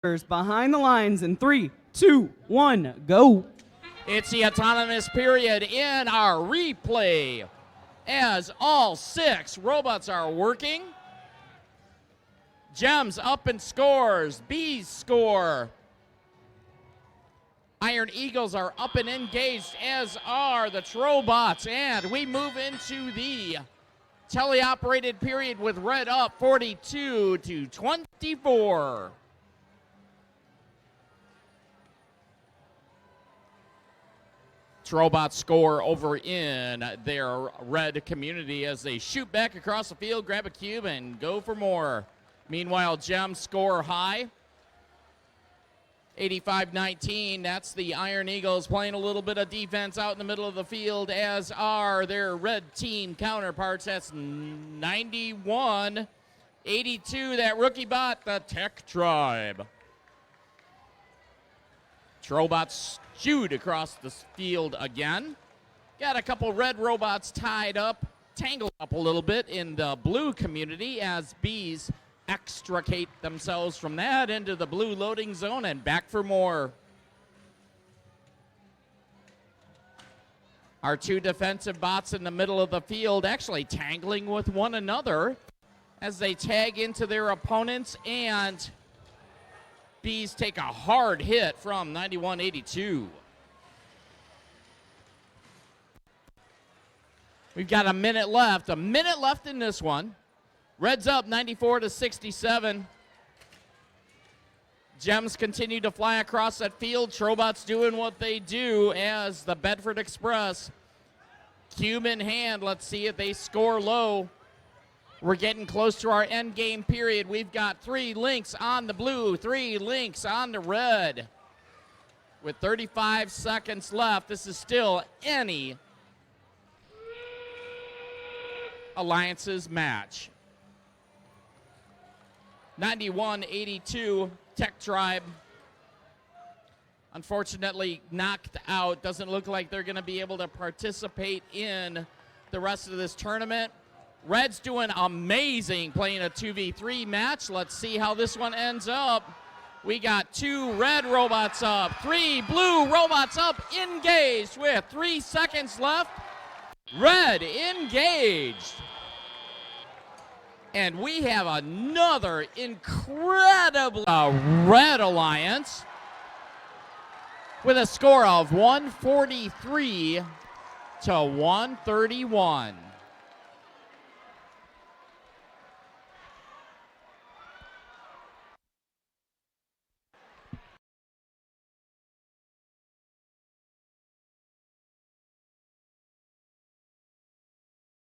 behind the lines in 3, 2, 1, go. It's the autonomous period in our replay as all 6 robots are working. Gems up in scores, Bees score. Iron Eagles are up and engaged, as are the Trobots, and we move into the teleoperated period with red up 42 to 24. Robots score over in their red community as they shoot back across the field, grab a cube, and go for more. Meanwhile, Gems score high. 85-19, that's the Iron Eagles playing a little bit of defense out in the middle of the field, as are their red team counterparts. That's 91-82, that rookie bot, the Tech Tribe. Robots shoot across the field again. Got a couple red robots tied up, tangled up a little bit in the blue community as Bees extricate themselves from that into the blue loading zone and back for more. Our 2 defensive bots in the middle of the field actually tangling with one another as they tag into their opponents, and Bees take a hard hit from 91-82. We've got a minute left in this one. Reds up 94-67. Gems continue to fly across that field. Trobots doing what they do as the Bedford Express. Cube in hand, let's see if they score low. We're getting close to our end game period. We've got 3 links on the blue, 3 links on the red. With 35 seconds left, this is still any alliance's match. 91-82, Tech Tribe unfortunately knocked out. Doesn't look like they're going to be able to participate in the rest of this tournament. Red's doing amazing playing a 2v3 match. Let's see how this one ends up. We got 2 red robots up, 3 blue robots up, engaged with 3 seconds left. Red engaged. And we have another incredible red alliance with a score of 143 to 131.